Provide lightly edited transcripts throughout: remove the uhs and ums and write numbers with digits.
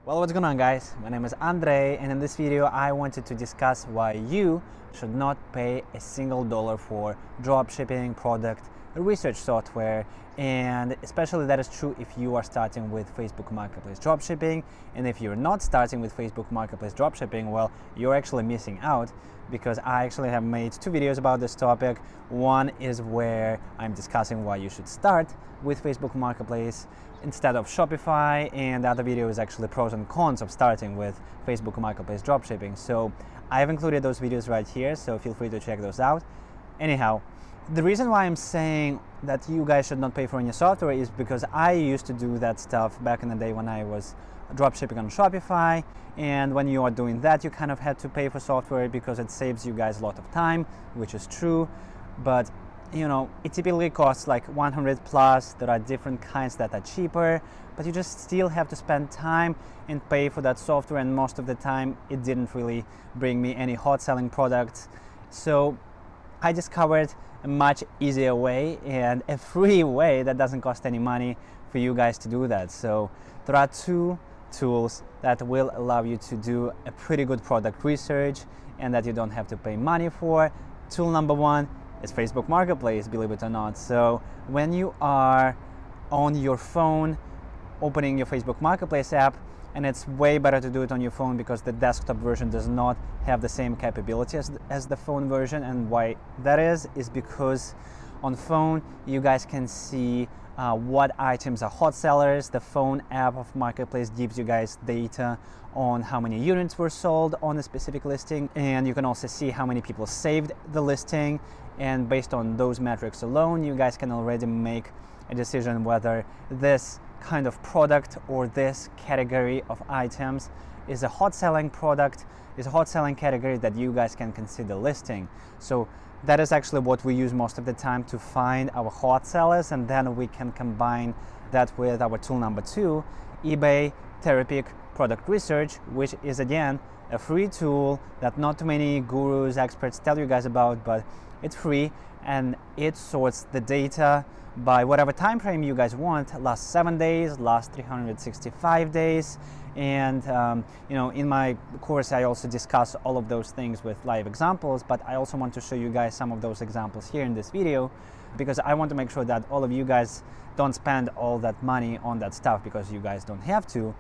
Well, what's going on, guys? My name is Andre, and in this video I wanted to discuss why you should not pay a single dollar for dropshipping product research software, and especially that is true if you are starting with Facebook Marketplace dropshipping. And if you're not starting with Facebook Marketplace dropshipping, well, you're actually missing out, because I actually have made two videos about this topic. One is where I'm discussing why you should start with Facebook Marketplace instead of Shopify, and the other video is actually pros and cons of starting with Facebook Marketplace dropshipping. So I have included those videos right here, so feel free to check those out. Anyhow, the reason why I'm saying that you guys should not pay for any software is because I used to do that stuff back in the day when I was dropshipping on Shopify, and when you are doing that, you kind of had to pay for software because it saves you guys a lot of time, which is true, but you know, it typically costs like 100 plus. There are different kinds that are cheaper, but you just still have to spend time and pay for that software, and most of the time it didn't really bring me any hot selling products. So I discovered a much easier way and a free way that doesn't cost any money for you guys to do that. So there are two tools that will allow you to do a pretty good product research and that you don't have to pay money for. Tool number one is Facebook Marketplace, believe it or not. So when you are on your phone opening your Facebook Marketplace app, and it's way better to do it on your phone because the desktop version does not have the same capability as the phone version. And why that is because on phone you guys can see what items are hot sellers. The phone app of Marketplace gives you guys data on how many units were sold on a specific listing, and you can also see how many people saved the listing, and based on those metrics alone you guys can already make a decision whether this kind of product or this category of items is a hot selling product, is a hot selling category that you guys can consider listing. So that is actually what we use most of the time to find our hot sellers, and then we can combine that with our tool number two, eBay Terapeak Product Research, which is again a free tool that not too many gurus, experts tell you guys about, but it's free and it sorts the data by whatever time frame you guys want, last 7 days, last 365 days. And you know, in my course I also discuss all of those things with live examples, but I also want to show you guys some of those examples here in this video, because I want to make sure that all of you guys don't spend all that money on that stuff, because you guys don't have to.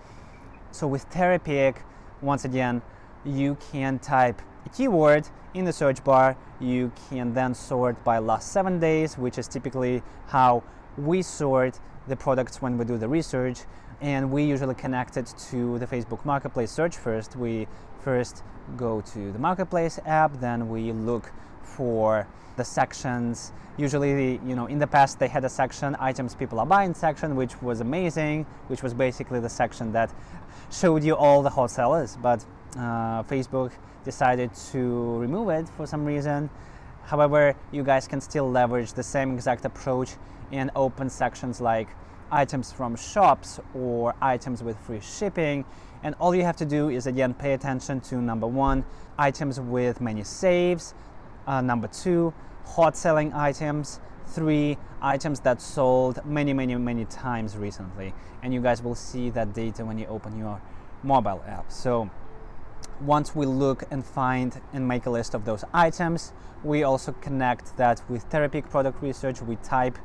So with Terapeak, once again, you can type a keyword in the search bar. You can then sort by last 7 days, which is typically how we sort the products when we do the research. And we usually connect it to the Facebook Marketplace search first. We first go to the Marketplace app, then we look for the sections. Usually, you know, in the past they had a section, items people are buying section, which was amazing, which was basically the section that showed you all the hot sellers, but Facebook decided to remove it for some reason. However, you guys can still leverage the same exact approach and open sections like items from shops or items with free shipping, and all you have to do is again pay attention to number one, items with many saves, number two, hot selling items, three, items that sold many times recently, and you guys will see that data when you open your mobile app. So once we look and find and make a list of those items, we also connect that with Terapeak Product Research. We type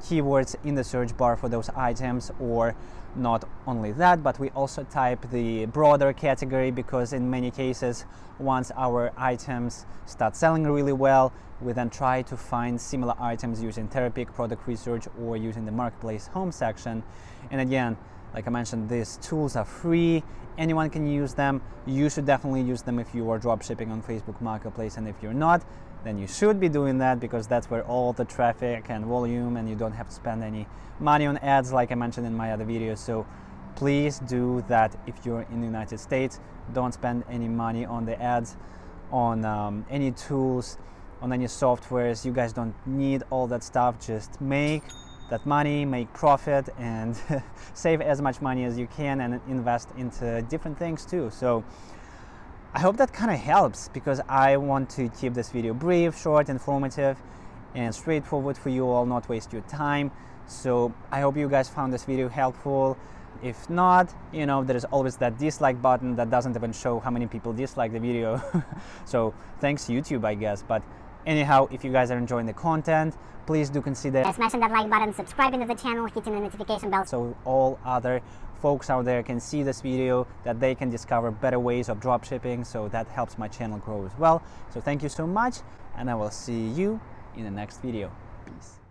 keywords in the search bar for those items, or not only that, but we also type the broader category, because in many cases, once our items start selling really well, we then try to find similar items using Terapeak Product Research or using the Marketplace home section. And again, like I mentioned, these tools are free. Anyone can use them. You should definitely use them if you are dropshipping on Facebook Marketplace, and if you're not, then you should be doing that, because that's where all the traffic and volume, and you don't have to spend any money on ads like I mentioned in my other videos. So please do that if you're in the United States. Don't spend any money on the ads, on any tools, on any softwares. You guys don't need all that stuff. Just make that money, make profit, and save as much money as you can, and invest into different things too. So I hope that kind of helps, because I want to keep this video brief, short, informative, and straightforward for you all, not waste your time. So I hope you guys found this video helpful. If not, there is always that dislike button that doesn't even show how many people dislike the video. So thanks YouTube, I guess. But anyhow, if you guys are enjoying the content, please do consider smashing that like button, subscribing to the channel, hitting the notification bell so all other folks out there can see this video, that they can discover better ways of dropshipping. So that helps my channel grow as well. So thank you so much, and I will see you in the next video. Peace.